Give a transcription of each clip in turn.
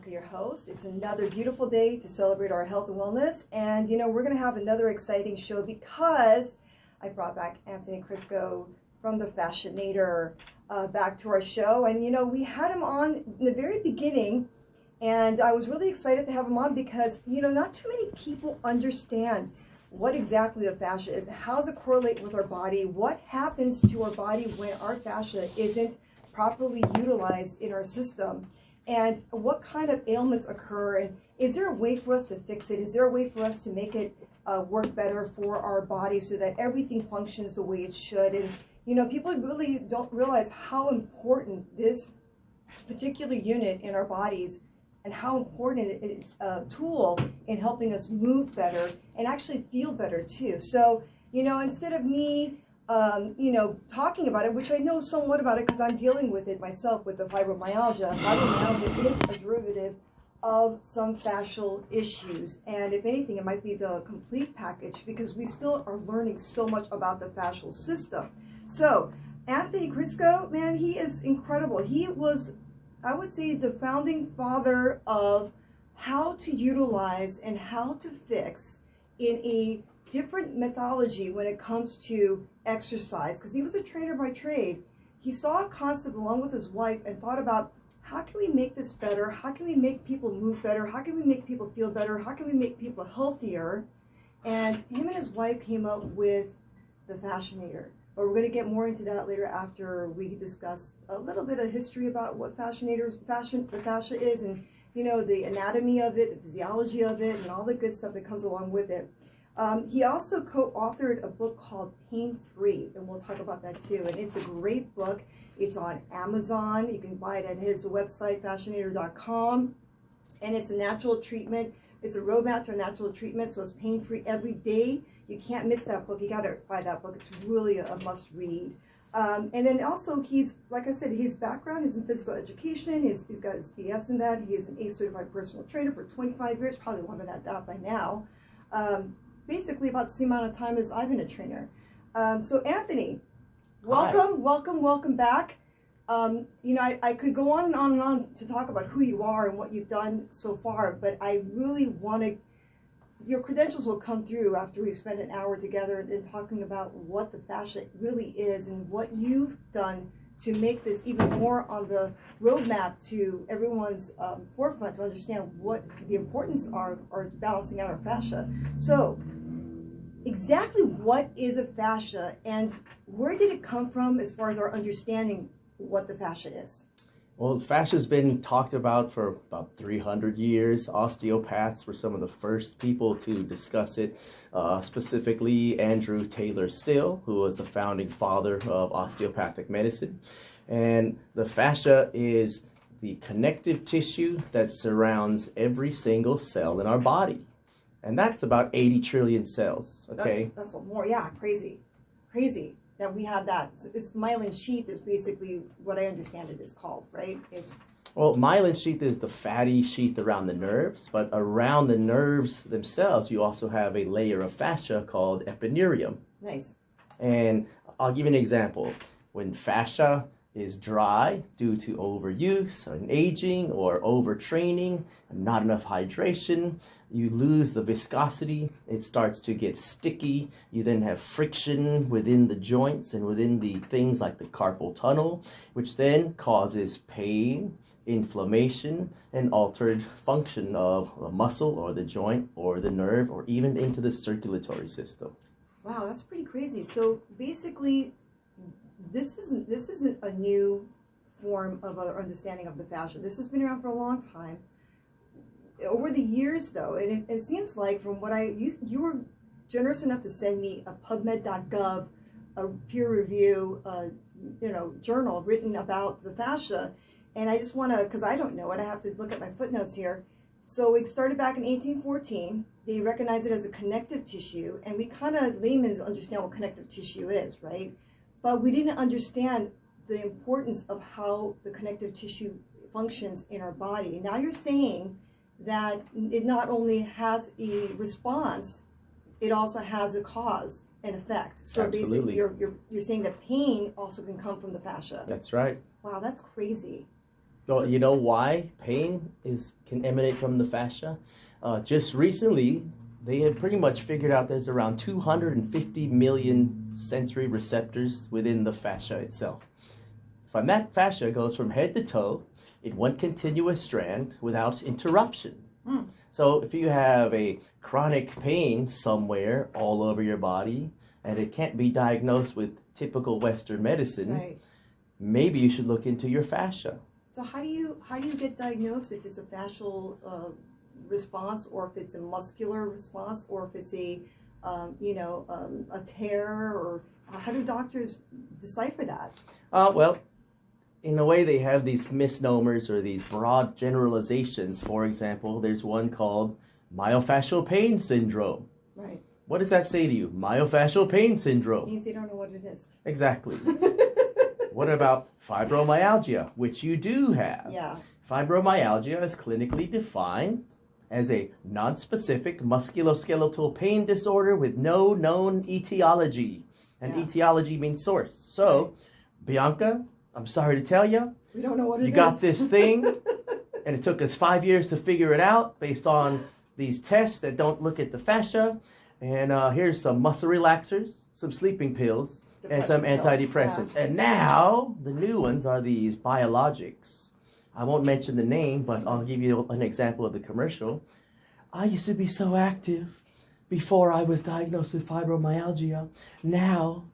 Biyanka, your host. It's another beautiful day to celebrate our health and wellness. And, you know, we're going to have another exciting show because I brought back Anthony Chrisco from the Fascianator back to our show. And, you know, we had him on in the very beginning, and I was really excited to have him on because, you know, not too many people understand what exactly the fascia is, how does it correlate with our body, what happens to our body when our fascia isn't properly utilized in our system, and what kind of ailments occur, and is there a way for us to fix it? Is there a way for us to make it work better for our body so that everything functions the way it should? And, you know, people really don't realize how important this particular unit in our bodies and how important it is a tool in helping us move better and actually feel better too. So, you know, instead of me, you know, talking about it, which I know somewhat about it because I'm dealing with it myself with the fibromyalgia. Fibromyalgia is a derivative of some fascial issues. And if anything, it might be the complete package because we still are learning so much about the fascial system. So, Anthony Chrisco, man, he is incredible. He was, I would say, the founding father of how to utilize and how to fix in a different methodology when it comes to exercise, because he was a trainer by trade. He saw a concept along with his wife and thought about how can we make this better? How can we make people move better? How can we make people feel better? How can we make people healthier? And him and his wife came up with the Fascianator. But we're going to get more into that later after we discuss a little bit of history about what the fascia is, and, you know, the anatomy of it, the physiology of it, and all the good stuff that comes along with it. He also co-authored a book called Pain Free, and we'll talk about that too. And it's a great book. It's on Amazon. You can buy it at his website, fascianator.com. And it's a natural treatment. It's a roadmap to a natural treatment, so it's pain-free every day. You can't miss that book. You got to buy that book. It's really a must-read. And then also, he's, like I said, his background is in physical education. He's got his BS in that. He is an ACE-certified personal trainer for 25 years, probably longer than that by now. Basically about the same amount of time as I've been a trainer. So Anthony, welcome, welcome back. You know, I could go on and on and on to talk about who you are and what you've done so far, but I really want to, your credentials will come through after we spend an hour together and talking about what the fascia really is and what you've done to make this even more on the roadmap to everyone's forefront to understand what the importance are balancing out our fascia. So, exactly what is a fascia, and where did it come from as far as our understanding what the fascia is? Well, fascia has been talked about for about 300 years. Osteopaths were some of the first people to discuss it, specifically Andrew Taylor Still, who was the founding father of osteopathic medicine. And the fascia is the connective tissue that surrounds every single cell in our body. And that's about 80 trillion cells, okay? That's more, yeah, crazy that we have that. It's the myelin sheath is basically what I understand it is called, right? Well, myelin sheath is the fatty sheath around the nerves, but around the nerves themselves, you also have a layer of fascia called epineurium. Nice. And I'll give you an example. When fascia is dry due to overuse and aging or overtraining and not enough hydration, you lose the viscosity, it starts to get sticky, you then have friction within the joints and within the things like the carpal tunnel, which then causes pain, inflammation, and altered function of the muscle or the joint or the nerve or even into the circulatory system. Wow, that's pretty crazy. So basically, this isn't a new form of our understanding of the fascia. This has been around for a long time. Over the years, though, and it seems like from what you were generous enough to send me a PubMed.gov, a peer review, you know, journal written about the fascia, and I just want to, because I don't know it, I have to look at my footnotes here. So it started back in 1814. They recognized it as a connective tissue, and we kind of laymen understand what connective tissue is, right? But we didn't understand the importance of how the connective tissue functions in our body. And now you're saying that it not only has a response, it also has a cause and effect. So Absolutely. Basically, you're saying that pain also can come from the fascia. That's right. Wow, that's crazy. Well, you know why pain can emanate from the fascia? Just recently, they have pretty much figured out there's around 250 million sensory receptors within the fascia itself. From that fascia goes from head to toe in one continuous strand without interruption. So if you have a chronic pain somewhere all over your body and it can't be diagnosed with typical Western medicine, Right. maybe you should look into your fascia. So how do you get diagnosed if it's a fascial response, or if it's a muscular response, or if it's a tear, or how do doctors decipher that? Well, in a way, they have these misnomers or these broad generalizations. For example, there's one called myofascial pain syndrome. Right. What does that say to you? Myofascial pain syndrome. Means they don't know what it is. Exactly. What about fibromyalgia, which you do have? Yeah. Fibromyalgia is clinically defined as a non-specific musculoskeletal pain disorder with no known etiology. And etiology means source. So, Biyanka, I'm sorry to tell you, we don't know what it is. You got this thing, and it took us 5 years to figure it out based on these tests that don't look at the fascia. And here's some muscle relaxers, some sleeping pills, and some antidepressants. Yeah. And now the new ones are these biologics. I won't mention the name, but I'll give you an example of the commercial. I used to be so active before I was diagnosed with fibromyalgia. Now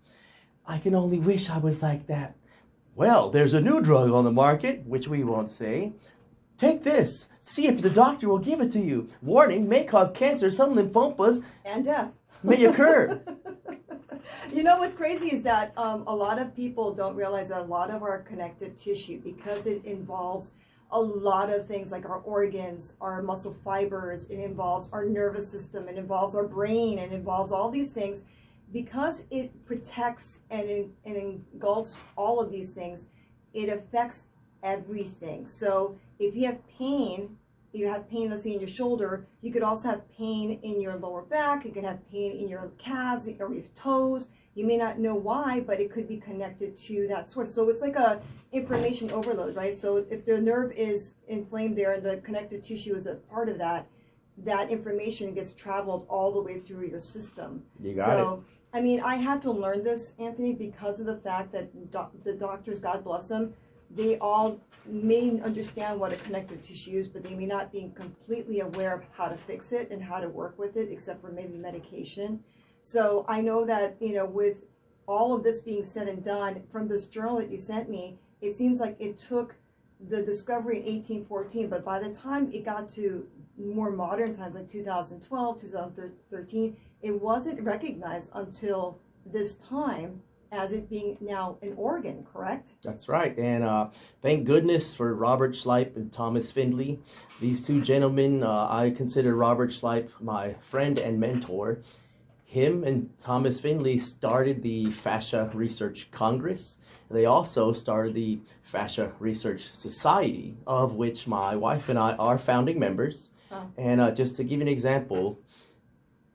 I can only wish I was like that. Well, there's a new drug on the market, which we won't say. Take this. See if the doctor will give it to you. Warning, may cause cancer, some lymphomas, and death may occur. You know what's crazy is that a lot of people don't realize that a lot of our connective tissue, because it involves a lot of things like our organs, our muscle fibers, it involves our nervous system, it involves our brain, it involves all these things. Because it protects and engulfs all of these things, it affects everything. So if you have pain, let's say in your shoulder, you could also have pain in your lower back, you could have pain in your calves or your toes. You may not know why, but it could be connected to that source. So it's like a information overload, right? So if the nerve is inflamed there and the connective tissue is a part of that, that information gets traveled all the way through your system. You got it. I mean, I had to learn this, Anthony, because of the fact that the doctors, God bless them, they all may understand what a connective tissue is, but they may not be completely aware of how to fix it and how to work with it, except for maybe medication. So I know that, with all of this being said and done, from this journal that you sent me, it seems like it took the discovery in 1814, but by the time it got to more modern times, like 2012, 2013, it wasn't recognized until this time as it being now an organ, correct? That's right. And thank goodness for Robert Schleip and Thomas Findley. These two gentlemen, I consider Robert Schleip my friend and mentor. Him and Thomas Findley started the Fascia Research Congress. They also started the Fascia Research Society, of which my wife and I are founding members. Oh. And just to give you an example,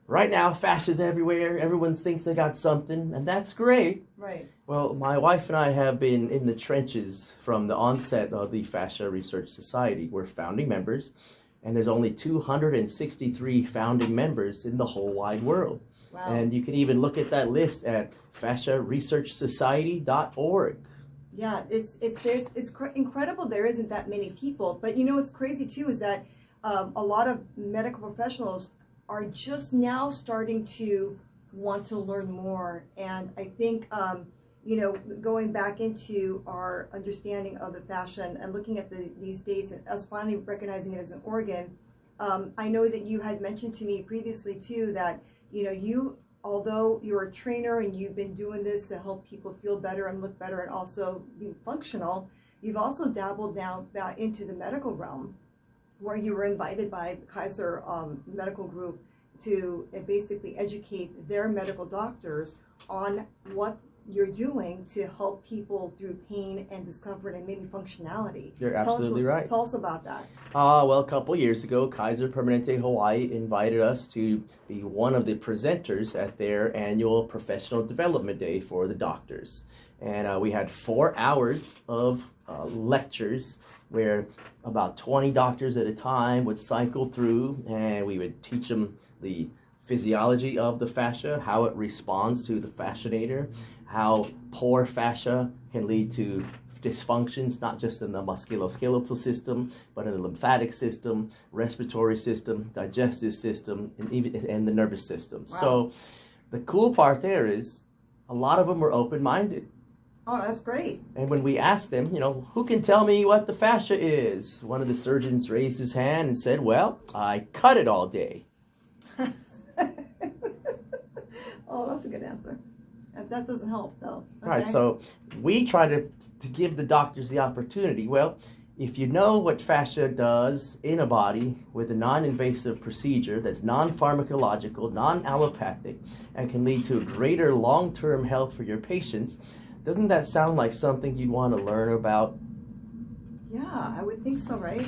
right now, fascia's everywhere. Everyone thinks they got something, and that's great. Right. Well, my wife and I have been in the trenches from the onset of the Fascia Research Society. We're founding members, and there's only 263 founding members in the whole wide world. Wow. And you can even look at that list at fasciaresearchsociety.org. Yeah, it's incredible there isn't that many people. But what's crazy too is that a lot of medical professionals are just now starting to want to learn more. And I think, going back into our understanding of the fascia and looking at these dates and us finally recognizing it as an organ, I know that you had mentioned to me previously too that, although you're a trainer and you've been doing this to help people feel better and look better and also be functional, you've also dabbled now into the medical realm, where you were invited by the Kaiser Medical Group to basically educate their medical doctors on what you're doing to help people through pain and discomfort and maybe functionality. You're absolutely right. Tell us about that. Well, a couple years ago, Kaiser Permanente Hawaii invited us to be one of the presenters at their annual Professional Development Day for the doctors. And we had 4 hours of lectures where about 20 doctors at a time would cycle through, and we would teach them the physiology of the fascia, how it responds to the fasciator, how poor fascia can lead to dysfunctions, not just in the musculoskeletal system, but in the lymphatic system, respiratory system, digestive system, and even in the nervous system. Wow. So the cool part there is a lot of them were open-minded. Oh, that's great. And when we asked them, who can tell me what the fascia is? One of the surgeons raised his hand and said, well, I cut it all day. Oh, that's a good answer. That doesn't help, though. Okay. Right, so we try to give the doctors the opportunity. Well, if you know what fascia does in a body with a non-invasive procedure that's non-pharmacological, non-allopathic, and can lead to a greater long-term health for your patients, doesn't that sound like something you'd want to learn about? Yeah, I would think so, right?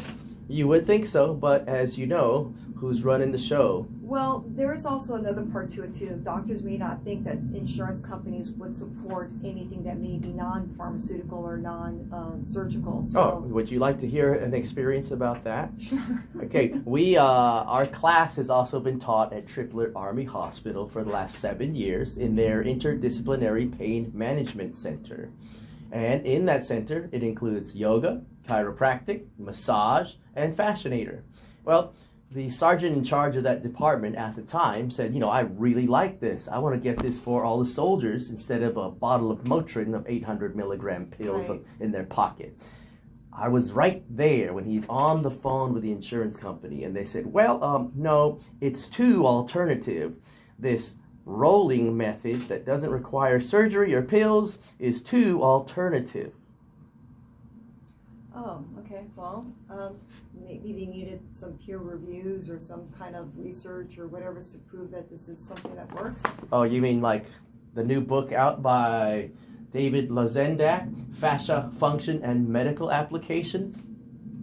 You would think so, but as you know, who's running the show? Well, there is also another part to it too. Doctors may not think that insurance companies would support anything that may be non-pharmaceutical or non-surgical. So, would you like to hear an experience about that? Sure. Okay, our class has also been taught at Triplet Army Hospital for the last 7 years in their interdisciplinary pain management center. And in that center, it includes yoga, chiropractic, massage, and fascianator. Well, the sergeant in charge of that department at the time said, I really like this. I want to get this for all the soldiers instead of a bottle of Motrin of 800 milligram pills Right. in their pocket. I was right there when he's on the phone with the insurance company, and they said, well, no, it's too alternative. This rolling method that doesn't require surgery or pills is too alternative. Oh, okay. Well, maybe they needed some peer reviews or some kind of research or whatever to prove that this is something that works. Oh, you mean like the new book out by David Lozendak, Fascia, Function, and Medical Applications?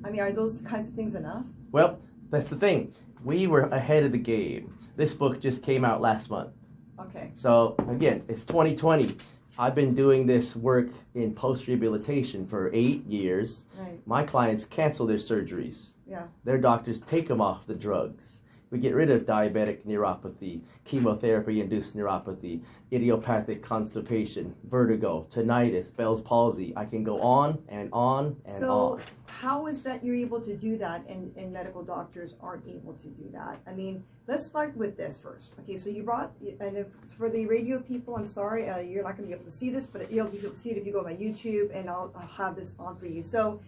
I mean, are those kinds of things enough? Well, that's the thing. We were ahead of the game. This book just came out last month. Okay. So, again, it's 2020. I've been doing this work in post-rehabilitation for 8 years. Right. My clients cancel their surgeries. Yeah. Their doctors take them off the drugs. We get rid of diabetic neuropathy, chemotherapy-induced neuropathy, idiopathic constipation, vertigo, tinnitus, Bell's palsy. I can go on and on and So on. how is that you're able to do that and medical doctors aren't able to do that? I mean, let's start with this first. Okay, so you brought, and if for the radio people, I'm sorry, you're not going to be able to see this, but you'll be able to see it if you go to my YouTube, and I'll have this on for you. So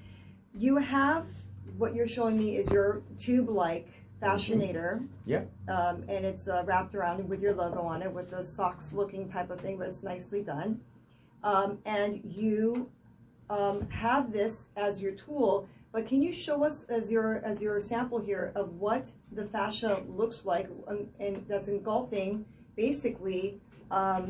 you have, what you're showing me is your tube-like fascianator. Yeah. And it's wrapped around with your logo on it with the socks looking type of thing, but it's nicely done. And you have this as your tool, but can you show us as your sample here of what the fascia looks like, and that's engulfing basically, I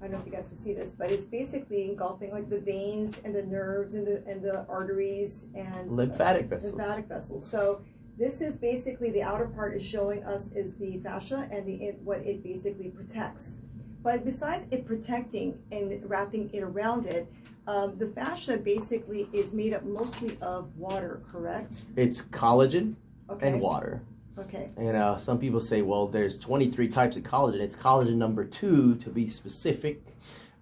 don't know if you guys can see this, but it's basically engulfing like the veins and the nerves and the arteries and Lymphatic vessels. Lymphatic vessels. So this is basically, the outer part is showing us is the fascia and what it basically protects. But besides it protecting and wrapping it around it, the fascia basically is made up mostly of water, correct? It's collagen Okay. and water. Okay. And some people say, well, there's 23 types of collagen. It's collagen number 2 to be specific.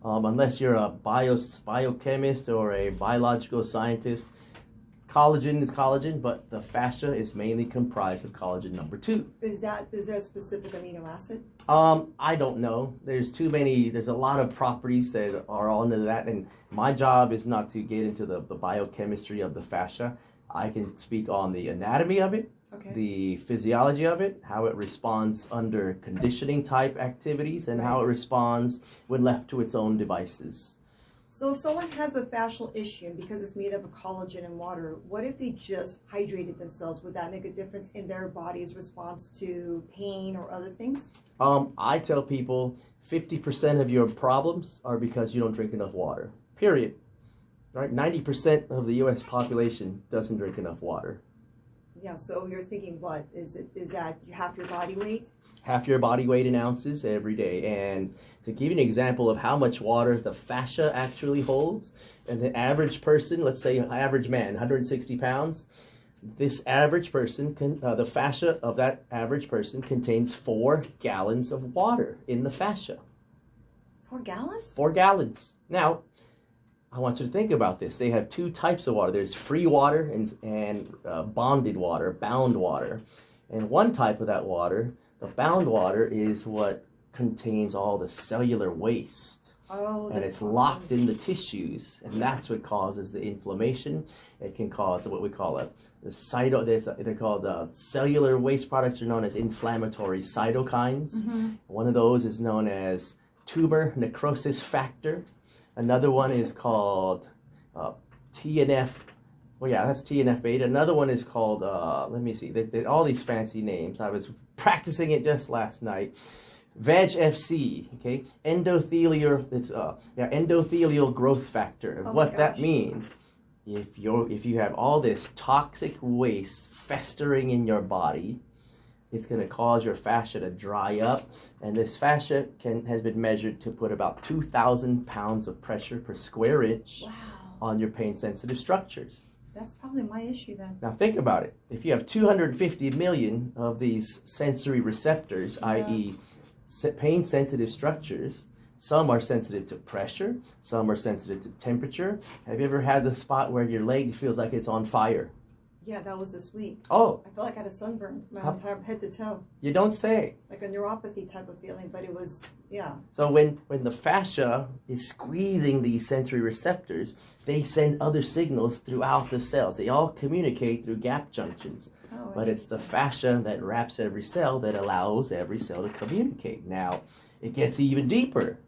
Unless you're a biochemist or a biological scientist, collagen is collagen, but the fascia is mainly comprised of collagen number 2. Is there a specific amino acid? I don't know. There's a lot of properties that are all into that, and my job is not to get into the biochemistry of the fascia. I can speak on the anatomy of it, Okay. the physiology of it, how it responds under conditioning type activities, and how it responds when left to its own devices. So if someone has a fascial issue, and because it's made up of collagen and water, what if they just hydrated themselves? Would that make a difference in their body's response to pain or other things? I tell people 50% of your problems are because you don't drink enough water, period. Right? 90% of the U.S. population doesn't drink enough water. Yeah, so you're thinking what? Is that half your body weight? half your body weight in ounces every day. And to give you an example of how much water the fascia actually holds, and the average person, let's say average man, 160 pounds, this average person, the fascia of that average person contains 4 gallons of water in the fascia. 4 gallons? 4 gallons. Now, I want you to think about this. They have 2 types of water. There's free water and bonded water, bound water. And one type of that water, the bound water, is what contains all the cellular waste. Oh, and it's locked in the tissues, and that's what causes the inflammation. It can cause what we call they're called cellular waste products are known as inflammatory cytokines. One of those is known as tumor necrosis factor. Another one is called TNF. Well, yeah, that's TNF beta. Another one is called, let me see, they all these fancy names. I was practicing it just last night. VEGF-C, okay, endothelial. It's endothelial growth factor. And what that means, if you have all this toxic waste festering in your body, it's going to cause your fascia to dry up, and this fascia has been measured to put about 2,000 pounds of pressure per square inch on your pain-sensitive structures. That's probably my issue then. Now think about it. If you have 250 million of these sensory receptors, i.e. pain-sensitive structures, some are sensitive to pressure, some are sensitive to temperature. Have you ever had the spot where your leg feels like it's on fire? Yeah, that was this week. Oh. I felt like I had a sunburn, my entire head to toe. You don't say. Like a neuropathy type of feeling, but it was, yeah. So when the fascia is squeezing these sensory receptors, they send other signals throughout the cells. They all communicate through gap junctions. Oh, but it's the fascia that wraps every cell that allows every cell to communicate. Now, it gets even deeper.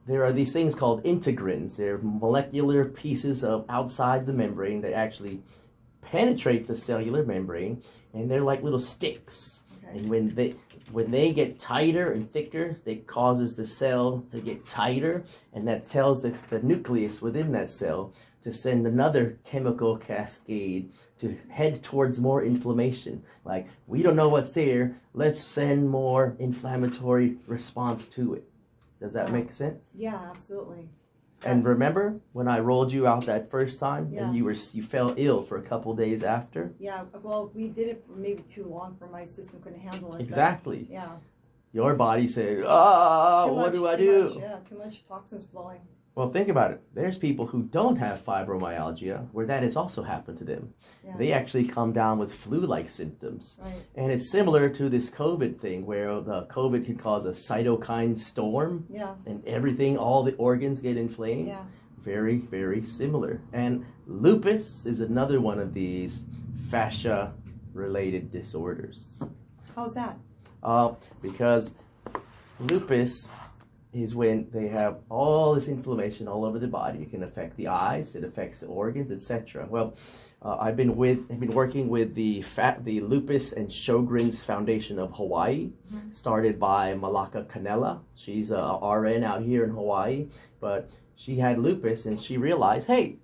There are these things called integrins. They're molecular pieces of outside the membrane that actually penetrate the cellular membrane, and they're like little sticks. Okay. And when they get tighter and thicker, it causes the cell to get tighter, and that tells the nucleus within that cell to send another chemical cascade to head towards more inflammation. Like, we don't know what's there, let's send more inflammatory response to it. Does that make sense? Yeah, absolutely. And remember when I rolled you out that first time, and you fell ill for a couple days after? Yeah, well, we did it for maybe too long for my system couldn't handle it. Exactly. Yeah. Your body said, what do I do? Yeah, too much toxins flowing. Well, think about it. There's people who don't have fibromyalgia where that has also happened to them. Yeah. They actually come down with flu-like symptoms. Right. And it's similar to this COVID thing where the COVID can cause a cytokine storm. Yeah. And everything, all the organs get inflamed. Yeah. Very, very similar. And lupus is another one of these fascia-related disorders. How's that? Because lupus is when they have all this inflammation all over the body. It can affect the eyes, it affects the organs, etc. Well, I've been working with the Lupus and Sjogren's Foundation of Hawaii, started by Malaka Kanela. She's a RN out here in Hawaii, but she had lupus and she realized, hey,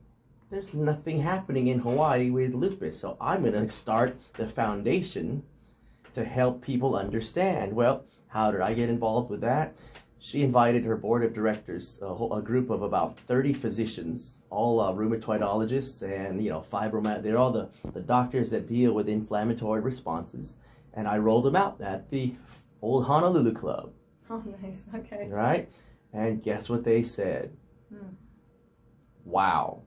there's nothing happening in Hawaii with lupus, so I'm going to start the foundation to help people understand. Well, how did I get involved with that? She invited her board of directors, a group of about 30 physicians, all rheumatologists and, fibromyalgia. They're all the doctors that deal with inflammatory responses. And I rolled them out at the old Honolulu Club. Oh, nice. Okay. Right? And guess what they said? Wow.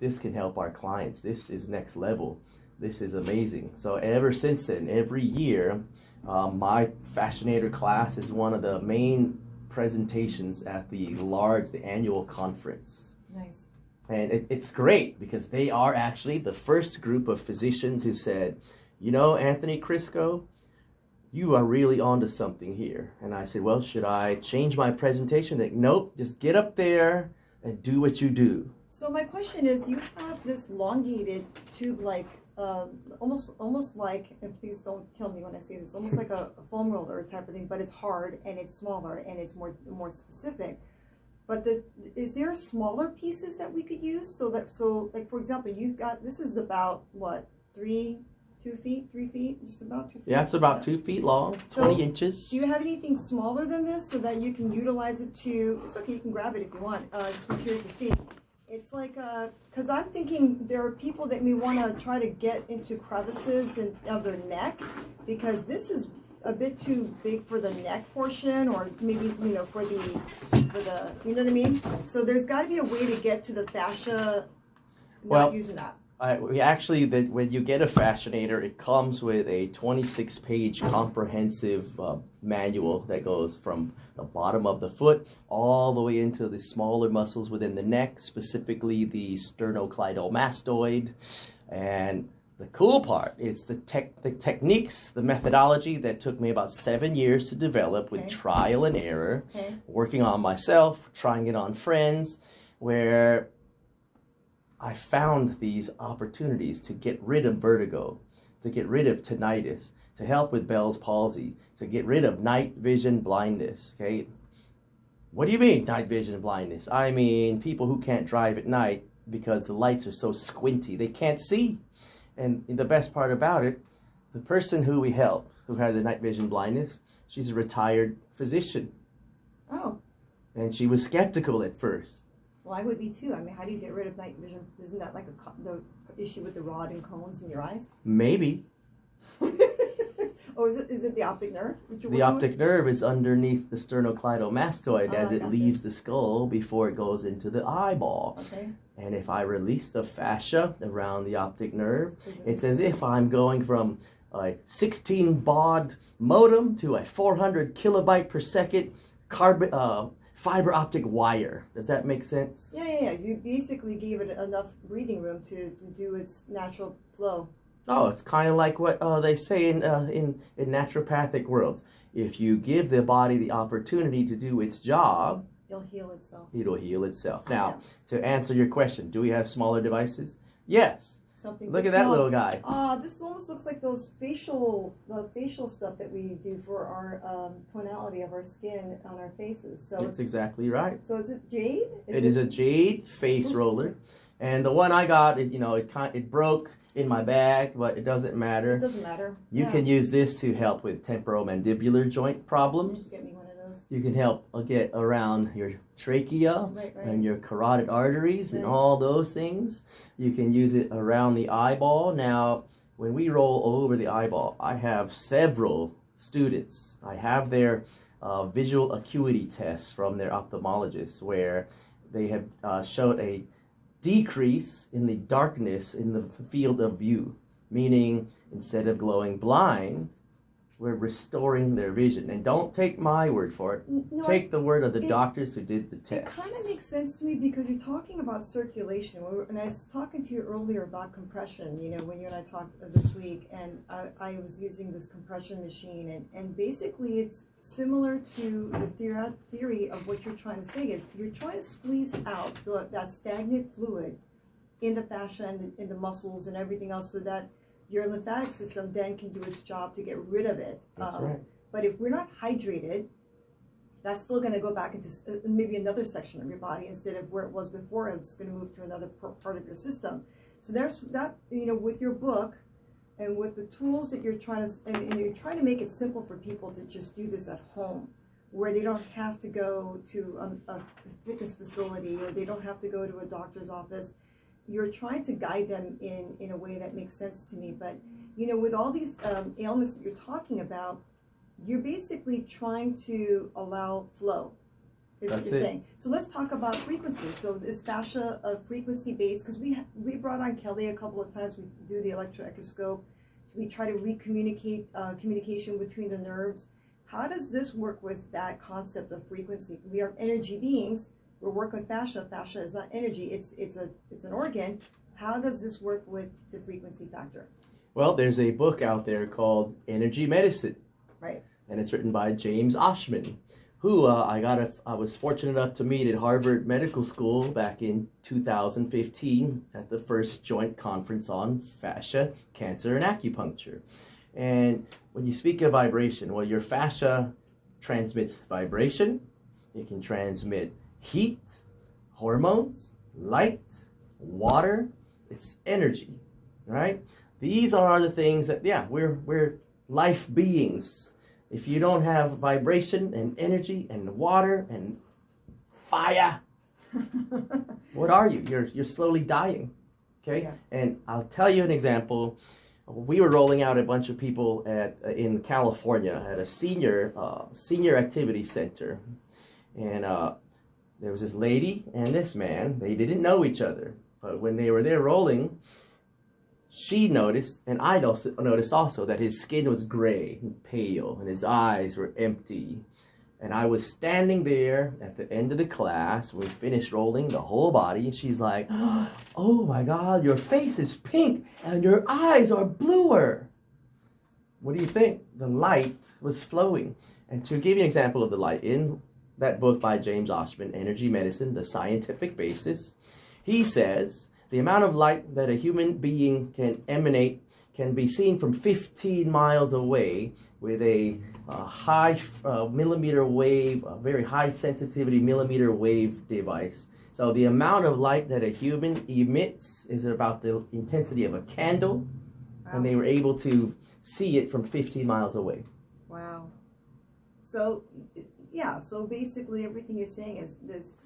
This can help our clients. This is next level. This is amazing. So ever since then, every year, my Fascianator class is one of the main presentations at the annual conference. Nice. And it's great because they are actually the first group of physicians who said, Anthony Chrisco, you are really onto something here. And I said, well, should I change my presentation? Like, nope, just get up there and do what you do. So my question is, you have this elongated tube-like, almost like, and please don't kill me when I say this, almost like a foam roller type of thing, but it's hard and it's smaller and it's more specific. But is there smaller pieces that we could use? So like for example, you've got, this is about what, 3 2 feet, 3 feet, just about 2 feet. Yeah, it's about 2 feet long, So, 20 inches. Do you have anything smaller than this so that you can utilize it to, it's okay, you can grab it if you want. Just be curious to see. It's like, because I'm thinking there are people that may want to try to get into crevices of their neck, because this is a bit too big for the neck portion, or maybe, you know, for the, you know what I mean? So there's got to be a way to get to the fascia not using that. We actually, when you get a Fascianator, it comes with a 26-page comprehensive manual that goes from the bottom of the foot all the way into the smaller muscles within the neck, specifically the sternocleidomastoid. And the cool part is the techniques, the methodology that took me about 7 years to develop with trial and error, working on myself, trying it on friends, where I found these opportunities to get rid of vertigo, to get rid of tinnitus, to help with Bell's palsy, to get rid of night vision blindness, okay? What do you mean, night vision blindness? I mean, people who can't drive at night because the lights are so squinty, they can't see. And the best part about it, the person who we helped, who had the night vision blindness, she's a retired physician. Oh. And she was skeptical at first. Well, I would be too. I mean, how do you get rid of night vision? Isn't that like the issue with the rod and cones in your eyes? Maybe. Oh, is it the optic nerve? The optic nerve is underneath the sternocleidomastoid as it leaves the skull before it goes into the eyeball. Okay. And if I release the fascia around the optic nerve, it's as if I'm going from a 16 baud modem to a 400 kilobyte per second fiber optic wire. Does that make sense? Yeah. You basically gave it enough breathing room to do its natural flow. Oh, it's kind of like what they say in naturopathic worlds. If you give the body the opportunity to do its job, it'll heal itself. It'll heal itself. Now, to answer your question, do we have smaller devices? Yes. Look at that little guy. This almost looks like those facial stuff that we do for our tonality of our skin on our faces. So that's exactly right. So is it jade? It is a jade face roller, and the one I got, it broke in my bag, but it doesn't matter. It doesn't matter. You can use this to help with temporomandibular joint problems. Get me one of those. You can help get around your trachea and your carotid arteries and all those things. You can use it around the eyeball. Now, when we roll over the eyeball, I have several students. I have their visual acuity tests from their ophthalmologist where they have showed a decrease in the darkness in the field of view, meaning instead of glowing blind, we're restoring their vision. And don't take my word for it. No, take the word of the doctors who did the test. It kind of makes sense to me because you're talking about circulation. And I was talking to you earlier about compression, when you and I talked this week, and I was using this compression machine. And basically it's similar to the theory of what you're trying to say is you're trying to squeeze out that stagnant fluid in the fascia and in the muscles and everything else so that your lymphatic system then can do its job to get rid of it. That's right. But if we're not hydrated, that's still going to go back into maybe another section of your body instead of where it was before. It's going to move to another part of your system. So there's that, with your book and with the tools that you're trying to, and you're trying to make it simple for people to just do this at home, where they don't have to go to a fitness facility or they don't have to go to a doctor's office. You're trying to guide them in a way that makes sense to me. But, with all these ailments that you're talking about, you're basically trying to allow flow, is what you're saying. So let's talk about frequency. So this fascia frequency-based, because we brought on Kelly a couple of times. We do the electroechoscope. We try to recommunicate communication between the nerves. How does this work with that concept of frequency? We are energy beings. We're working with fascia. Fascia is not energy. It's an organ. How does this work with the frequency factor? Well, there's a book out there called Energy Medicine. Right. And it's written by James Oshman, who I was fortunate enough to meet at Harvard Medical School back in 2015 at the first joint conference on fascia, cancer, and acupuncture. And when you speak of vibration, well, your fascia transmits vibration. It can transmit heat, hormones, light, water. It's energy, right? These are the things that, yeah, we're life beings. If you don't have vibration and energy and water and fire, what are you? You're slowly dying. Okay? Yeah. And I'll tell you an example. We were rolling out a bunch of people in California at a senior activity center. And there was this lady and this man. They didn't know each other. But when they were there rolling, she noticed, and I noticed also, that his skin was gray and pale, and his eyes were empty. And I was standing there at the end of the class. We finished rolling the whole body, and she's like, "Oh my God, your face is pink, and your eyes are bluer." What do you think? The light was flowing. And to give you an example of the light, in that book by James Oschman, Energy Medicine, The Scientific Basis, he says the amount of light that a human being can emanate can be seen from 15 miles away with a high millimeter wave, a very high sensitivity millimeter wave device. So the amount of light that a human emits is about the intensity of a candle, and they were able to see it from 15 miles away. Wow. So, yeah, so basically everything you're saying is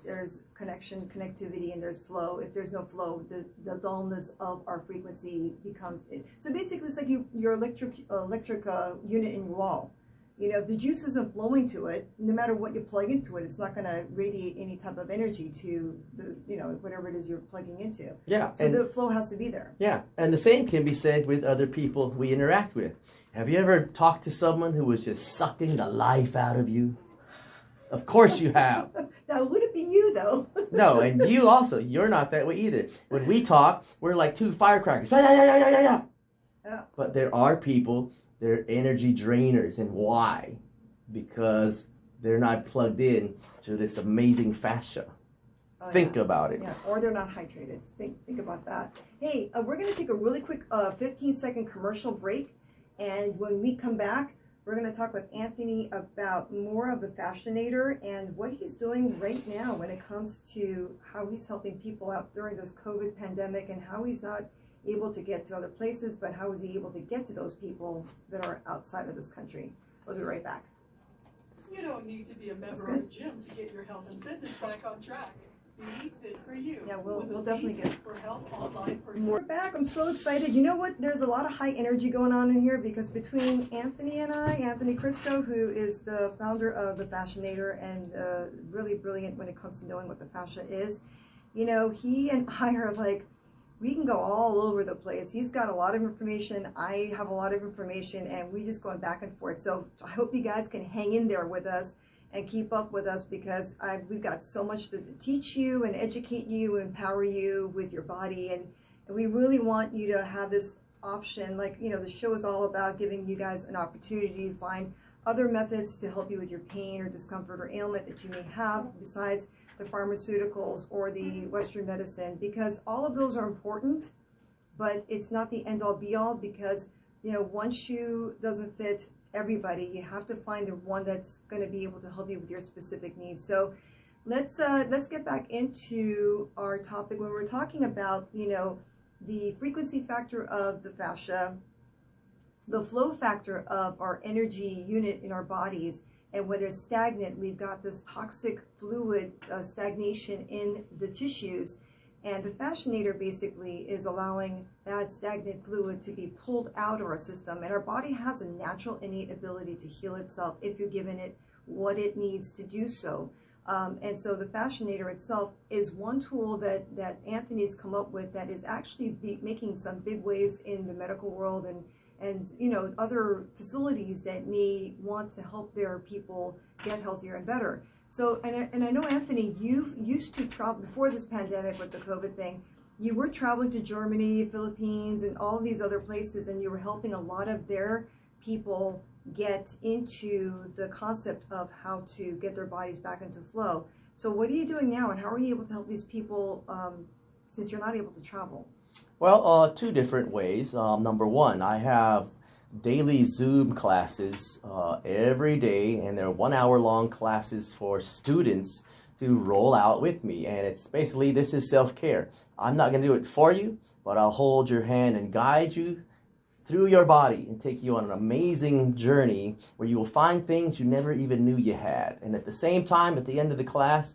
there's connectivity, and there's flow. If there's no flow, the dullness of our frequency becomes it. So basically it's like your electric unit in your wall. You know, if the juice isn't flowing to it, no matter what you plug into it, it's not going to radiate any type of energy to the, you know, whatever it is you're plugging into. Yeah. So the flow has to be there. Yeah, and the same can be said with other people we interact with. Have you ever talked to someone who was just sucking the life out of you? Of course you have. Now, would it be you, though? No, and you also, you're not that way either. When we talk, we're like two firecrackers. Yeah. But there are people, they're energy drainers. And why? Because they're not plugged in to this amazing fascia. Think about it. Yeah, or they're not hydrated. Think about that. Hey, we're going to take a really quick 15-second commercial break. And when we come back, we're going to talk with Anthony about more of the Fascianator and what he's doing right now when it comes to how he's helping people out during this COVID pandemic, and how he's not able to get to other places, but how is he able to get to those people that are outside of this country. We'll be right back. You don't need to be a member of a gym to get your health and fitness back on track. Be fit for you. Yeah, we'll definitely get for health online person. We're back. I'm so excited. You know what? There's a lot of high energy going on in here, because between Anthony and I, Anthony Chrisco, who is the founder of the Fascianator and really brilliant when it comes to knowing what the fascia is, you know, he and I are like, we can go all over the place. He's got a lot of information. I have a lot of information, and we just going back and forth. So I hope you guys can hang in there with us and keep up with us, because we've got so much to teach you and educate you, empower you with your body. And we really want you to have this option. Like, you know, the show is all about giving you guys an opportunity to find other methods to help you with your pain or discomfort or ailment that you may have, besides the pharmaceuticals or the Western medicine, because all of those are important, but it's not the end all be all, because, you know, one shoe doesn't fit everybody. You have to find the one that's going to be able to help you with your specific needs. So let's get back into our topic when we're talking about, you know, the frequency factor of the fascia, the flow factor of our energy unit in our bodies. And when they're stagnant, we've got this toxic fluid stagnation in the tissues. And the Fascianator basically is allowing that stagnant fluid to be pulled out of our system. And our body has a natural innate ability to heal itself if you're giving it what it needs to do so. And so the Fascianator itself is one tool that Anthony's come up with that is actually making some big waves in the medical world, and you know, other facilities that may want to help their people get healthier and better. So, and I know, Anthony, you used to travel before this pandemic with the COVID thing. You were traveling to Germany, Philippines, and all of these other places, and you were helping a lot of their people get into the concept of how to get their bodies back into flow. So what are you doing now, and how are you able to help these people since you're not able to travel? Well, two different ways. Number one, I have daily Zoom classes every day, and they're 1 hour long classes for students to roll out with me. And it's basically, this is self-care. I'm not going to do it for you, but I'll hold your hand and guide you through your body and take you on an amazing journey where you will find things you never even knew you had. And at the same time, at the end of the class,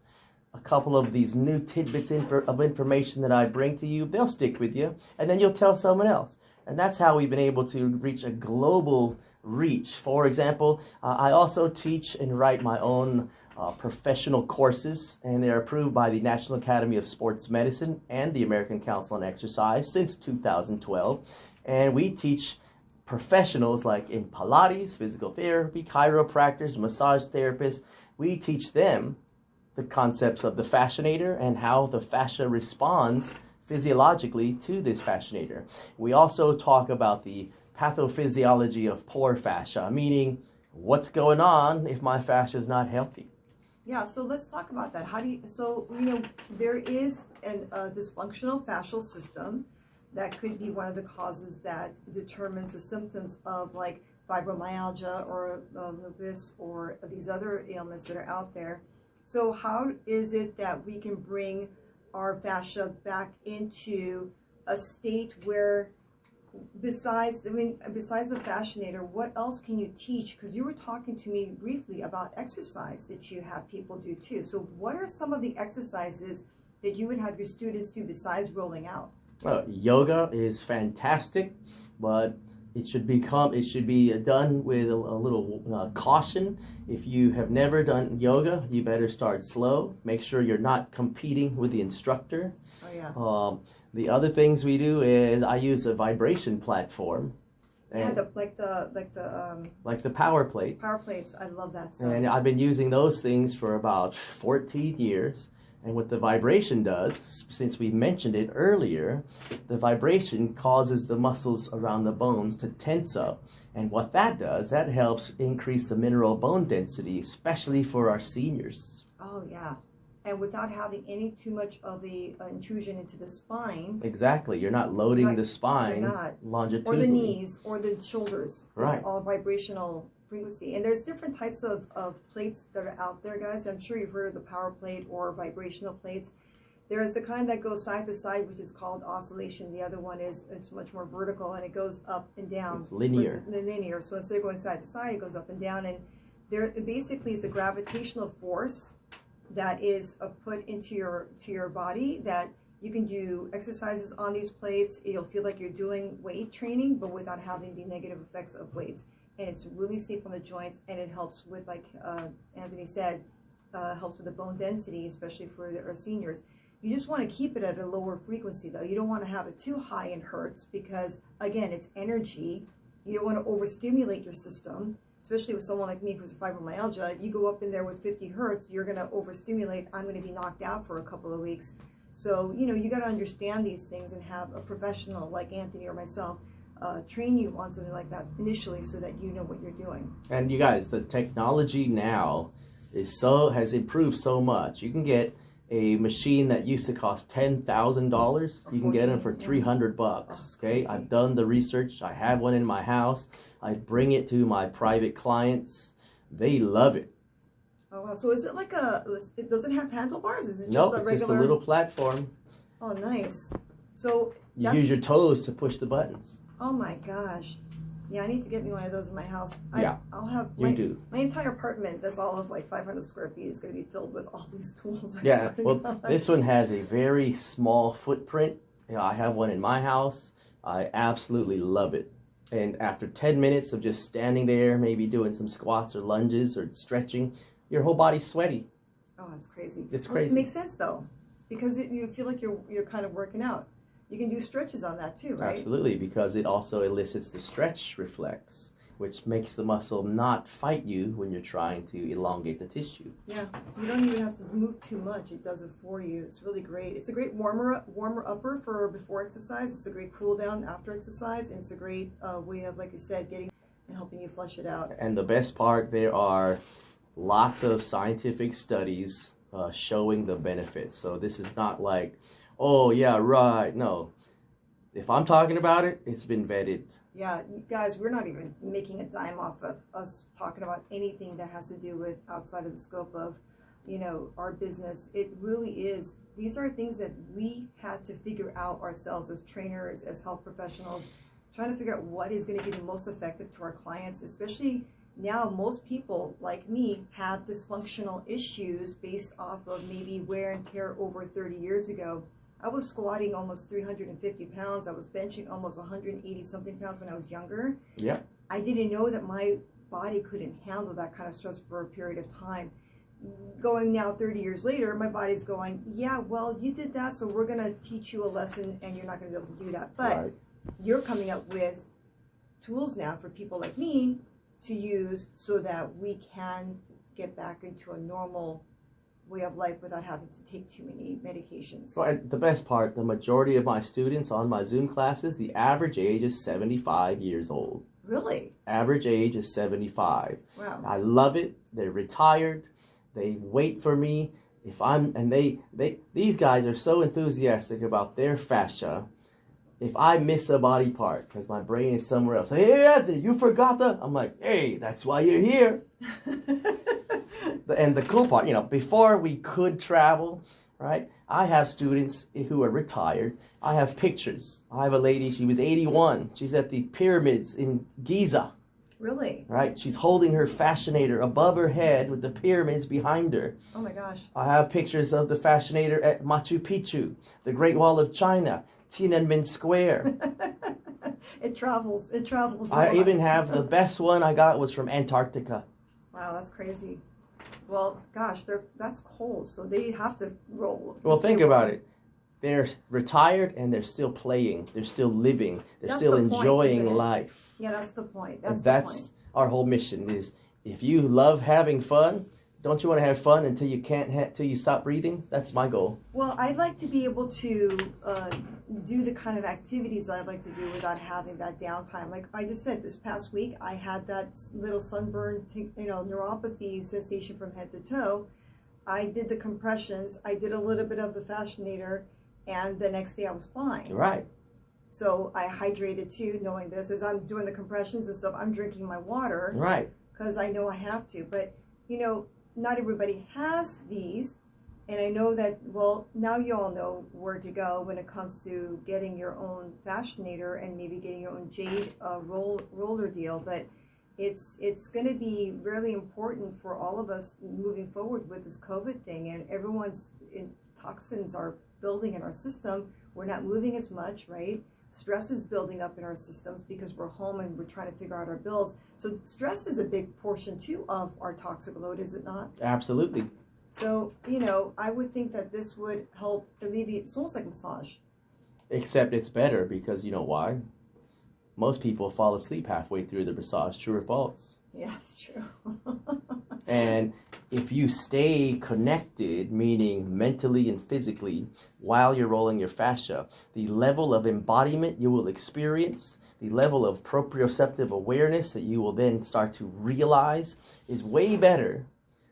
a couple of these new tidbits of information that I bring to you, they'll stick with you, and then you'll tell someone else. And that's how we've been able to reach a global reach. For example, I also teach and write my own professional courses, and they're approved by the National Academy of Sports Medicine and the American Council on Exercise since 2012. And we teach professionals like in Pilates, physical therapy, chiropractors, massage therapists. We teach them the concepts of the fascianator and how the fascia responds physiologically to this fascianator. We also talk about the pathophysiology of poor fascia, meaning what's going on if my fascia is not healthy. Yeah, so let's talk about that. How do you, so, there is a dysfunctional fascial system that could be one of the causes that determines the symptoms of like fibromyalgia or lupus or these other ailments that are out there. So how is it that we can bring our fascia back into a state where, besides the fascianator, what else can you teach? Because you were talking to me briefly about exercise that you have people do too. So what are some of the exercises that you would have your students do besides rolling out? Yoga is fantastic, but it should be done with a little caution. If you have never done yoga, you better start slow. Make sure you're not competing with the instructor. Oh yeah. The other things we do is I use a vibration platform. Yeah, like the power plate. Power plates, I love that stuff. And I've been using those things for about 14 years. And what the vibration does, since we mentioned it earlier, the vibration causes the muscles around the bones to tense up. And what that does, that helps increase the mineral bone density, especially for our seniors. Oh, yeah. And without having any too much of a intrusion into the spine. Exactly. You're not loading the spine longitudinally. Or the knees or the shoulders. Right. It's all vibrational frequency. And there's different types of plates that are out there, guys. I'm sure you've heard of the power plate or vibrational plates. There's the kind that goes side to side, which is called oscillation. The other one it's much more vertical, and it goes up and down. It's linear. Linear. So instead of going side to side, it goes up and down. And there basically is a gravitational force that is put into your body that you can do exercises on these plates. You'll feel like you're doing weight training, but without having the negative effects of weights. And it's really safe on the joints, and it helps with, like Anthony said, helps with the bone density, especially for our seniors. You just want to keep it at a lower frequency, though. You don't want to have it too high in hertz because, again, it's energy. You don't want to overstimulate your system, especially with someone like me who's fibromyalgia. You go up in there with 50 hertz, you're going to overstimulate. I'm going to be knocked out for a couple of weeks. So, you got to understand these things and have a professional like Anthony or myself train you on something like that initially so that you know what you're doing. And you guys, the technology now has improved so much. You can get a machine that used to cost $10,000. You can get them for $300. Okay, I've done the research. I have one in my house. I bring it to my private clients. They love it. Oh wow! So is it like it doesn't have handlebars? Is it just nope, a regular? It's just a little platform. Oh, nice. So you use your toes to push the buttons. Oh my gosh. Yeah, I need to get me one of those in my house. I'll have my entire apartment that's all of like 500 square feet is going to be filled with all these tools. This one has a very small footprint. I have one in my house. I absolutely love it. And after 10 minutes of just standing there, maybe doing some squats or lunges or stretching, your whole body's sweaty. Oh, that's crazy. It's crazy. It makes sense though, because you feel like you're kind of working out. You can do stretches on that too, right? Absolutely, because it also elicits the stretch reflex, which makes the muscle not fight you when you're trying to elongate the tissue. Yeah, you don't even have to move too much. It does it for you. It's really great. It's a great warmer upper for before exercise. It's a great cool down after exercise, and it's a great way of, like you said, getting and helping you flush it out. And the best part, there are lots of scientific studies showing the benefits. So this is not like, oh, yeah, right. No. If I'm talking about it, it's been vetted. Yeah, guys, we're not even making a dime off of us talking about anything that has to do with outside of the scope of, our business. It really is. These are things that we had to figure out ourselves as trainers, as health professionals, trying to figure out what is going to be the most effective to our clients, especially now. Most people like me have dysfunctional issues based off of maybe wear and tear over 30 years ago. I was squatting almost 350 pounds. I was benching almost 180 something pounds when I was younger. Yeah. I didn't know that my body couldn't handle that kind of stress for a period of time. Going now 30 years later, my body's going, yeah, well, you did that, so we're going to teach you a lesson and you're not going to be able to do that. But Right. you're coming up with tools now for people like me to use so that we can get back into a normal way of life without having to take too many medications. So the best part, the majority of my students on my Zoom classes, the average age is 75 years old. Really? Average age is 75. Wow. I love it. They're retired. They wait for me. These guys are so enthusiastic about their fascia. If I miss a body part because my brain is somewhere else, hey Anthony, you forgot that. I'm like, hey, that's why you're here. And the cool part, before we could travel, right? I have students who are retired. I have pictures. I have a lady, she was 81. She's at the pyramids in Giza. Really? Right? She's holding her fascinator above her head with the pyramids behind her. Oh my gosh. I have pictures of the fascinator at Machu Picchu, the Great Wall of China, Tiananmen Square. It travels. It travels. I even have the best one I got was from Antarctica. Wow, that's crazy. Well, gosh, that's cold, so they have to roll. Well, think about it. They're retired and they're still playing. They're still living. They're That's still the point, enjoying isn't it? life. Yeah, that's the point. And That's the point. our whole mission is if you love having fun, don't you want to have fun until you can't till you stop breathing? That's my goal. Well, I'd like to be able to do the kind of activities I'd like to do without having that downtime. Like I just said, this past week I had that little sunburn, neuropathy sensation from head to toe. I did the compressions. I did a little bit of the fascianator, and the next day I was fine. Right. So I hydrated too, knowing this. As I'm doing the compressions and stuff, I'm drinking my water. Right. Because I know I have to. But, not everybody has these. And I know that, well, now you all know where to go when it comes to getting your own fascianator and maybe getting your own jade roller deal. But it's going to be really important for all of us moving forward with this COVID thing. And everyone's toxins are building in our system. We're not moving as much, right? Stress is building up in our systems because we're home and we're trying to figure out our bills. So stress is a big portion too of our toxic load, is it not? Absolutely. So, I would think that this would help alleviate. It's almost like massage. Except it's better because you know why? Most people fall asleep halfway through the massage. True or false? Yeah, it's true. And if you stay connected, meaning mentally and physically, while you're rolling your fascia, the level of embodiment you will experience, the level of proprioceptive awareness that you will then start to realize is way better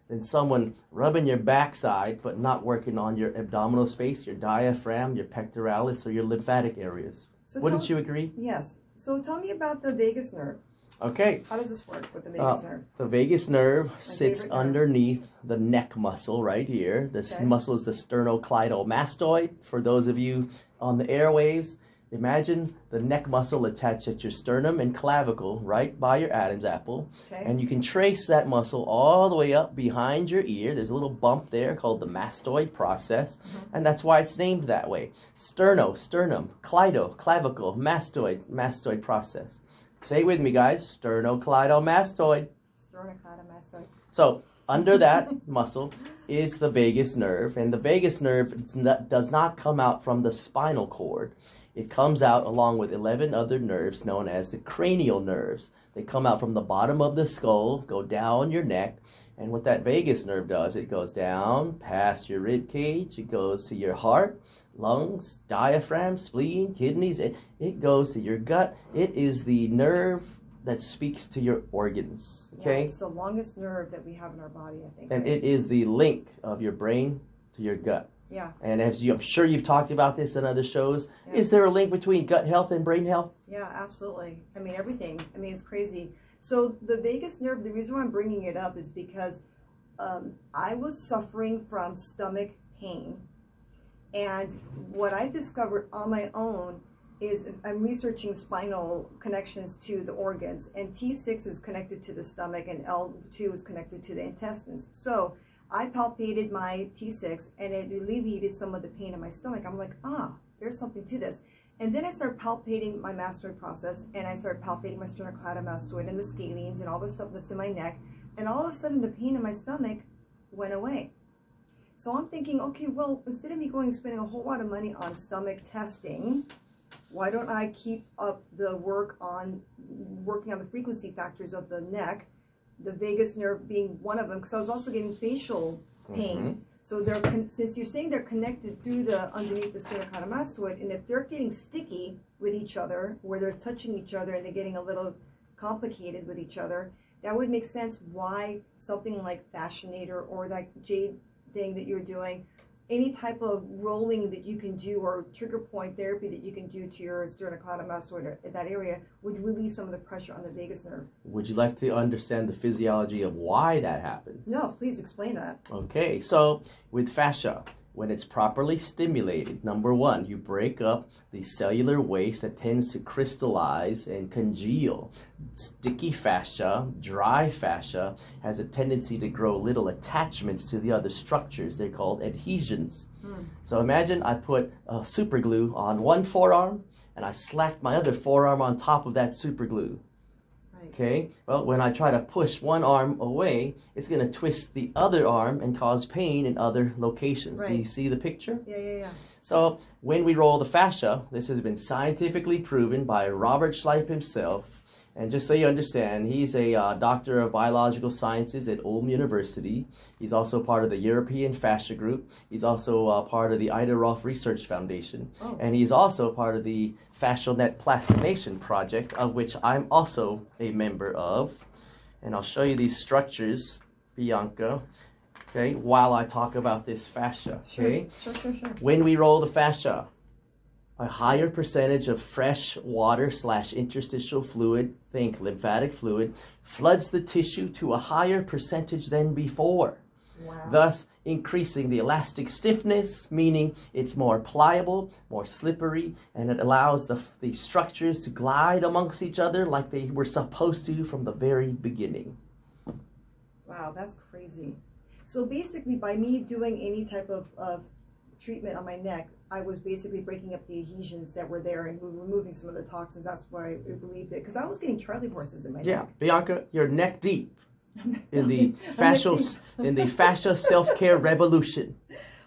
than someone rubbing your backside but not working on your abdominal space, your diaphragm, your pectoralis, or your lymphatic areas. So Wouldn't you agree? Yes. So tell me about the vagus nerve. Okay. How does this work with the vagus nerve? The vagus nerve sits favorite nerve. underneath the neck muscle right here. This Okay. muscle is the sternocleidomastoid. For those of you on the airwaves, imagine the neck muscle attached at your sternum and clavicle right by your Adam's apple. Okay. And you can trace that muscle all the way up behind your ear. There's a little bump there called the mastoid process. And that's why it's named that way. Sternum, clavicle, mastoid process. Say it with me, guys. Sternocleidomastoid. Sternocleidomastoid. So under that muscle is the vagus nerve, and the vagus nerve does not come out from the spinal cord. It comes out along with 11 other nerves known as the cranial nerves. They come out from the bottom of the skull, go down your neck, and what that vagus nerve does, it goes down past your rib cage, it goes to your heart, lungs, diaphragm, spleen, kidneys. It goes to your gut. It is the nerve that speaks to your organs. Okay? Yeah, it's the longest nerve that we have in our body, I think. And right? it is the link of your brain to your gut. Yeah. And I'm sure you've talked about this in other shows. Yeah. Is there a link between gut health and brain health? Yeah, absolutely. I mean, everything. I mean, it's crazy. So the vagus nerve, the reason why I'm bringing it up is because I was suffering from stomach pain. And what I discovered on my own is I'm researching spinal connections to the organs, and T6 is connected to the stomach and L2 is connected to the intestines. So I palpated my T6 and it alleviated some of the pain in my stomach. I'm like, there's something to this. And then I started palpating my mastoid process, and I started palpating my sternocleidomastoid and the scalenes and all the stuff that's in my neck. And all of a sudden the pain in my stomach went away. So I'm thinking, okay, well, instead of me going and spending a whole lot of money on stomach testing, why don't I keep up the work on working on the frequency factors of the neck, the vagus nerve being one of them, because I was also getting facial pain. So they're since you're saying they're connected through the underneath the sternocleidomastoid, and if they're getting sticky with each other, where they're touching each other and they're getting a little complicated with each other, that would make sense why something like Fascianator or that jade thing that you're doing, any type of rolling that you can do or trigger point therapy that you can do to your sternocleidomastoid or that area would release some of the pressure on the vagus nerve. Would you like to understand the physiology of why that happens? No, please explain that. Okay, so with fascia, when it's properly stimulated, number one, you break up the cellular waste that tends to crystallize and congeal. Sticky fascia, dry fascia, has a tendency to grow little attachments to the other structures. They're called adhesions. So imagine I put super glue on one forearm and I slacked my other forearm on top of that super glue. Okay, well, when I try to push one arm away, it's going to twist the other arm and cause pain in other locations. Right. Do you see the picture? Yeah. So when we roll the fascia, this has been scientifically proven by Robert Schleip himself. And just so you understand, he's a doctor of biological sciences at Ulm University. He's also part of the European Fascia Group. He's also part of the Ida Rolf Research Foundation. And he's also part of the Fascial Net Plastination Project, of which I'm also a member of. And I'll show you these structures, Biyanka, okay, while I talk about this fascia, okay? Sure. When we roll the fascia, a higher percentage of fresh water / interstitial fluid, think lymphatic fluid, floods the tissue to a higher percentage than before. Wow. Thus increasing the elastic stiffness, meaning it's more pliable, more slippery, and it allows the structures to glide amongst each other like they were supposed to from the very beginning. Wow, that's crazy. So basically by me doing any type of treatment on my neck, I was basically breaking up the adhesions that were there and removing some of the toxins. That's why I believed it, because I was getting Charlie horses in my neck. Biyanka, you're neck deep in the fascia self-care revolution.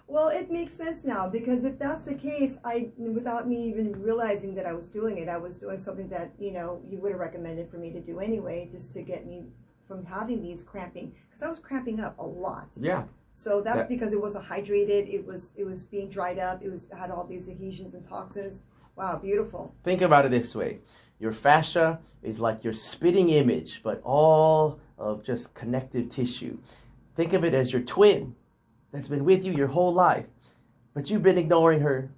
Well, it makes sense now, because if that's the case, without me even realizing that I was doing it, I was doing something that, you know, you would have recommended for me to do anyway, just to get me from having these cramping, because I was cramping up a lot. Yeah. So that's because it wasn't hydrated, it was being dried up, had all these adhesions and toxins. Wow, beautiful. Think about it this way. Your fascia is like your spitting image, but all of just connective tissue. Think of it as your twin that's been with you your whole life, but you've been ignoring her.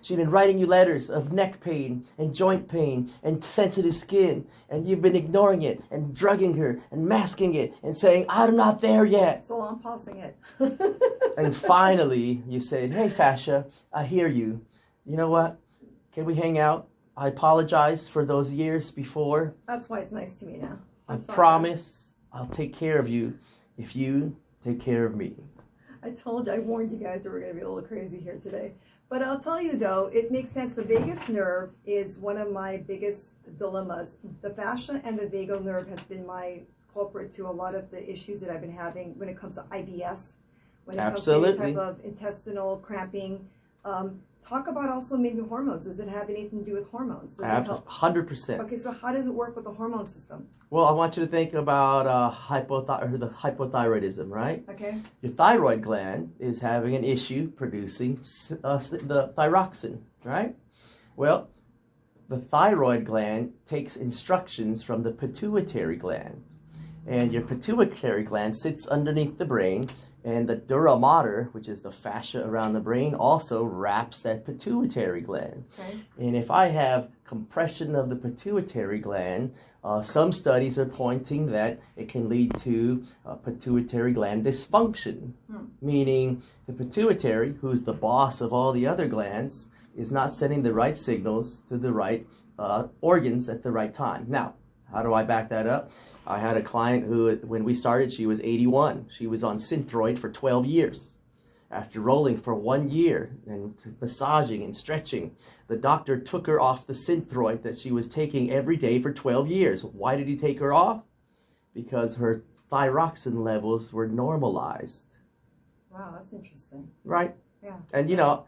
She's been writing you letters of neck pain and joint pain and sensitive skin, and you've been ignoring it and drugging her and masking it and saying, I'm not there yet. So I'm pausing it. And finally, you said, hey, fascia, I hear you. You know what? Can we hang out? I apologize for those years before. That's why it's nice to me now. I promise I'll take care of you if you take care of me. I told you, I warned you guys that we're going to be a little crazy here today. But I'll tell you though, it makes sense. The vagus nerve is one of my biggest dilemmas. The fascia and the vagal nerve has been my culprit to a lot of the issues that I've been having when it comes to IBS, when it comes to any type of intestinal cramping. Talk about also maybe hormones. Does it have anything to do with hormones? Does it help? 100%. Okay, so how does it work with the hormone system? Well, I want you to think about the hypothyroidism, right? Okay. Your thyroid gland is having an issue producing the thyroxine, right? Well, the thyroid gland takes instructions from the pituitary gland. And your pituitary gland sits underneath the brain, and the dura mater, which is the fascia around the brain, also wraps that pituitary gland. Okay. And if I have compression of the pituitary gland, some studies are pointing that it can lead to pituitary gland dysfunction, meaning the pituitary, who's the boss of all the other glands, is not sending the right signals to the right organs at the right time. Now, how do I back that up? I had a client who, when we started, she was 81. She was on Synthroid for 12 years. After rolling for 1 year and massaging and stretching, the doctor took her off the Synthroid that she was taking every day for 12 years. Why did he take her off? Because her thyroxine levels were normalized. Wow, that's interesting. Right? Yeah. And you know,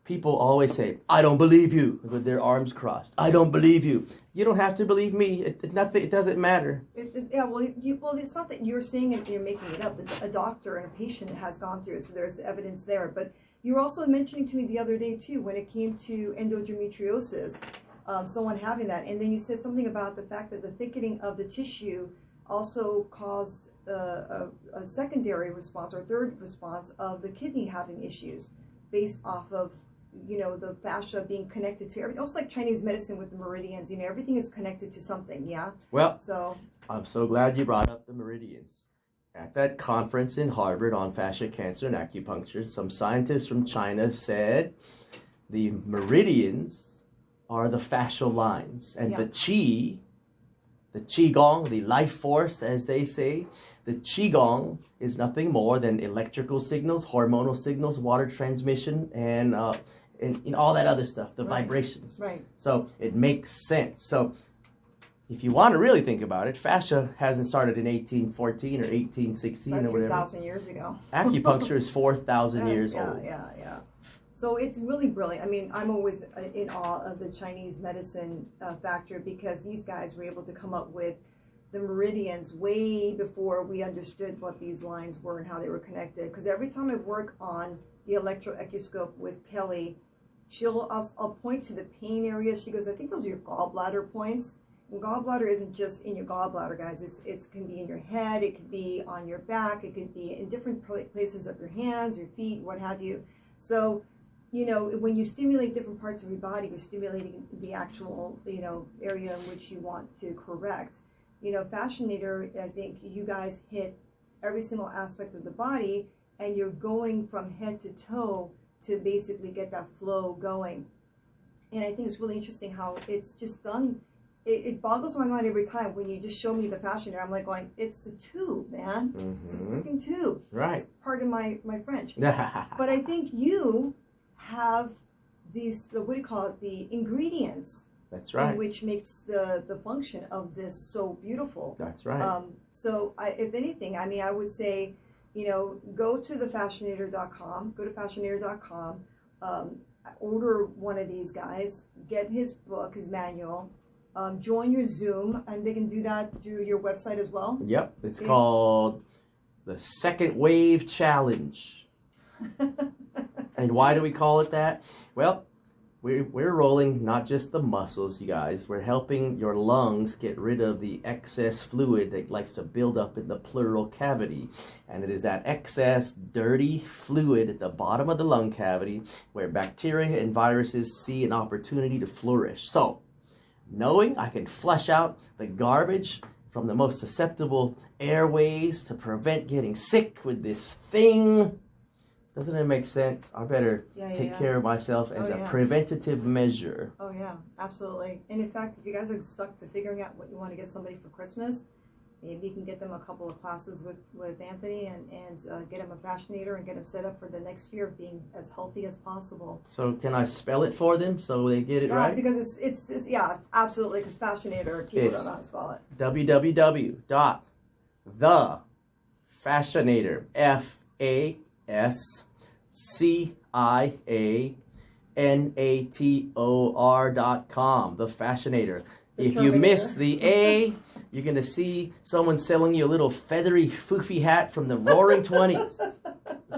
people always say, I don't believe you, with their arms crossed. I don't believe you. You don't have to believe me. It doesn't matter. Well, it's not that you're saying it, you're making it up. A doctor and a patient has gone through it, so there's evidence there. But you were also mentioning to me the other day, too, when it came to endometriosis, someone having that. And then you said something about the fact that the thickening of the tissue also caused a secondary response or third response of the kidney having issues based off of, you know, the fascia being connected to everything. Almost like Chinese medicine with the meridians, you know, everything is connected to something, yeah? Well, so I'm so glad you brought up the meridians. At that conference in Harvard on fascia cancer and acupuncture, some scientists from China said the meridians are the fascial lines, and the qigong, the life force, as they say, the qigong is nothing more than electrical signals, hormonal signals, water transmission, and you know, all that other stuff, the vibrations. Right. So it makes sense. So if you want to really think about it, fascia hasn't started in 1814 or 1816 or whatever. 2,000 years ago. Acupuncture is 4,000 years old. Yeah. So it's really brilliant. I mean, I'm always in awe of the Chinese medicine factor, because these guys were able to come up with the meridians way before we understood what these lines were and how they were connected. Because every time I work on the electroepioscope with Kelly, I'll point to the pain areas. She goes, I think those are your gallbladder points. And gallbladder isn't just in your gallbladder, guys. It can be in your head. It could be on your back. It could be in different places of your hands, your feet, what have you. So, you know, when you stimulate different parts of your body, you're stimulating the actual, you know, area in which you want to correct. You know, Fascianator, I think you guys hit every single aspect of the body, and you're going from head to toe to basically get that flow going. And I think it's really interesting how it's just done. It boggles my mind every time when you just show me the Fascianator. I'm like going, it's a tube, man. It's a freaking tube. Right. Pardon my French. But I think you have these, what do you call it, the ingredients. That's right. Which makes the function of this so beautiful. That's right. So if anything, I mean, I would say, you know, go to thefascianator.com, order one of these guys, get his book, his manual, join your Zoom, and they can do that through your website as well. Yep. It's called the Second Wave Challenge. And why do we call it that? Well, we're rolling not just the muscles, you guys. We're helping your lungs get rid of the excess fluid that likes to build up in the pleural cavity. And it is that excess dirty fluid at the bottom of the lung cavity where bacteria and viruses see an opportunity to flourish. So, knowing I can flush out the garbage from the most susceptible airways to prevent getting sick with this thing, doesn't it make sense? I better take care of myself as a preventative measure. Oh, yeah, absolutely. And in fact, if you guys are stuck to figuring out what you want to get somebody for Christmas, maybe you can get them a couple of classes with Anthony and get him a Fascianator and get him set up for the next year of being as healthy as possible. So can I spell it for them so they get it right? Because it's absolutely, because Fascianator, people don't know how to spell it. www.thefascianator, FASCIANATOR.com, the Fascianator. If you miss the A, you're going to see someone selling you a little feathery, foofy hat from the Roaring 20s.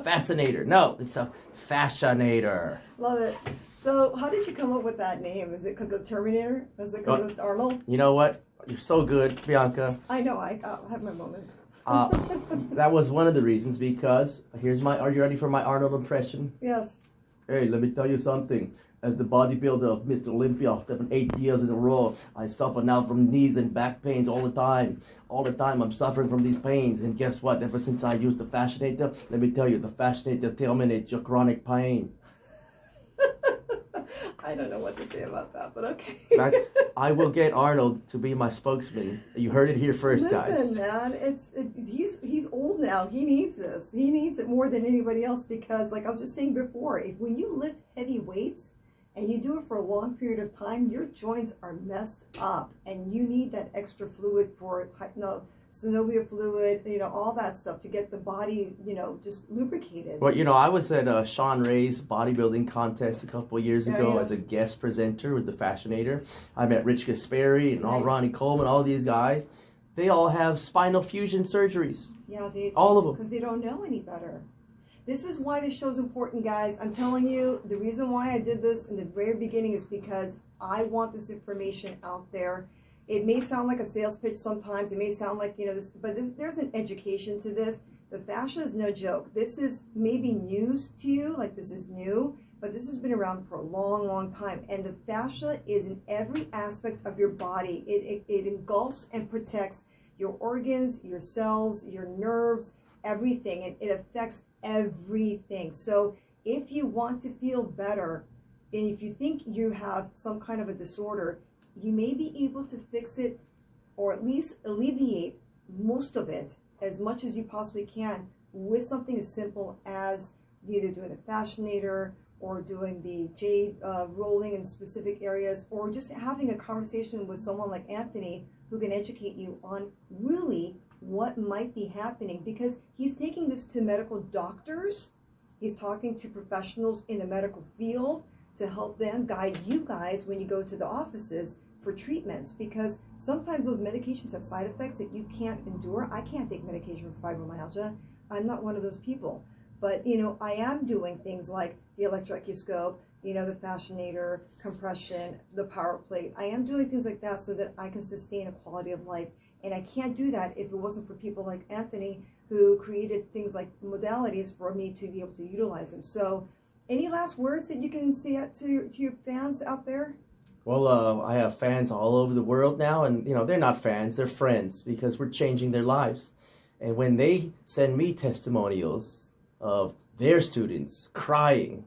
Fascinator. No, it's a Fascianator. Love it. So how did you come up with that name? Is it because of Terminator? Is it because of Arnold? You know what? You're so good, Biyanka. I know. I have my moments. That was one of the reasons, because are you ready for my Arnold impression? Yes. Hey, let me tell you something. As the bodybuilder of Mr. Olympia, 8 years in a row, I suffer now from knees and back pains all the time. All the time I'm suffering from these pains. And guess what? Ever since I used the Fascianator, let me tell you, the Fascianator terminates your chronic pain. I don't know what to say about that, but okay. I will get Arnold to be my spokesman. You heard it here first, guys. Listen, man, he's old now. He needs this. He needs it more than anybody else because, like I was just saying before, when you lift heavy weights and you do it for a long period of time, your joints are messed up, and you need that extra fluid for synovial fluid, all that stuff to get the body, just lubricated. Well, I was at Sean Ray's bodybuilding contest a couple of years ago as a guest presenter with the Fascianator. I met Rich Gasperi and all Ronnie Coleman, all these guys. They all have spinal fusion surgeries. Yeah, all of them. Because they don't know any better. This is why this show's important, guys. I'm telling you, the reason why I did this in the very beginning is because I want this information out there. It may sound like a sales pitch sometimes. It may sound like, there's an education to this. The fascia is no joke. This is maybe news to you, like this is new, but this has been around for a long, long time. And the fascia is in every aspect of your body. It engulfs and protects your organs, your cells, your nerves, everything. And it affects everything. So if you want to feel better, and if you think you have some kind of a disorder, you may be able to fix it or at least alleviate most of it as much as you possibly can with something as simple as either doing the Fascianator or doing the jade rolling in specific areas, or just having a conversation with someone like Anthony who can educate you on really what might be happening, because he's taking this to medical doctors. He's talking to professionals in the medical field to help them guide you guys when you go to the offices for treatments, because sometimes those medications have side effects that you can't endure. I can't take medication for fibromyalgia. I'm not one of those people. But, I am doing things like the electroesculoscope, the Fascianator, compression, the power plate. I am doing things like that so that I can sustain a quality of life. And I can't do that if it wasn't for people like Anthony, who created things like modalities for me to be able to utilize them. So any last words that you can say to your fans out there? Well, I have fans all over the world now, and, they're not fans, they're friends, because we're changing their lives. And when they send me testimonials of their students crying,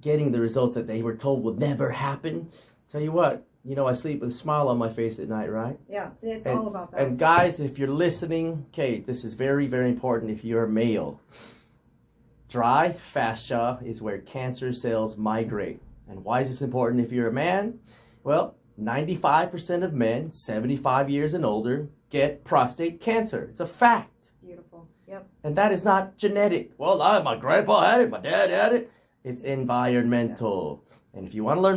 getting the results that they were told would never happen, tell you what, I sleep with a smile on my face at night, right? Yeah, it's all about that. And guys, if you're listening, okay, this is very, very important if you're a male. Dry fascia is where cancer cells migrate. And why is this important if you're a man? Well, 95% of men, 75 years and older, get prostate cancer. It's a fact. Beautiful. Yep. And that is not genetic. Well, my grandpa had it, my dad had it. It's environmental. Yeah. And if you want to learn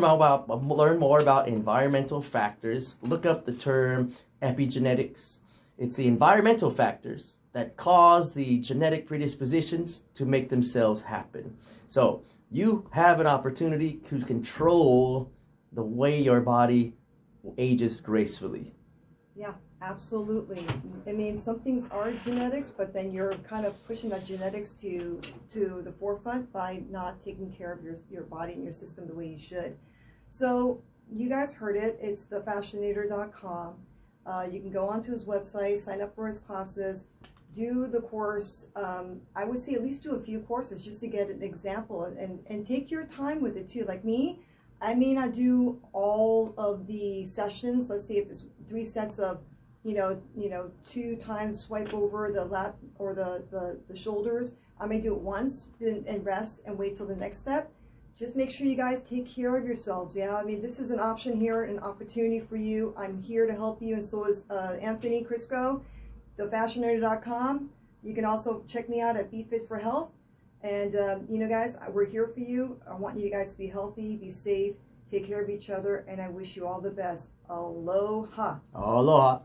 more about environmental factors, look up the term epigenetics. It's the environmental factors that cause the genetic predispositions to make themselves happen. So you have an opportunity to control the way your body ages gracefully. Yeah, absolutely. I mean, some things are genetics, but then you're kind of pushing that genetics to the forefront by not taking care of your body and your system the way you should. So you guys heard it. It's thefascianator.com. You can go onto his website, sign up for his classes, do the course. I would say at least do a few courses just to get an example, and take your time with it too. Like me, I may not do all of the sessions. Let's say if there's 3 sets of, 2 times swipe over the lat or the shoulders, I may do it once and rest and wait till the next step. Just make sure you guys take care of yourselves. Yeah, I mean, this is an option here, an opportunity for you. I'm here to help you, and so is Anthony Chrisco, thefascianator.com. You can also check me out at Be Fit for Health. And, guys, we're here for you. I want you guys to be healthy, be safe, take care of each other, and I wish you all the best. Aloha. Aloha.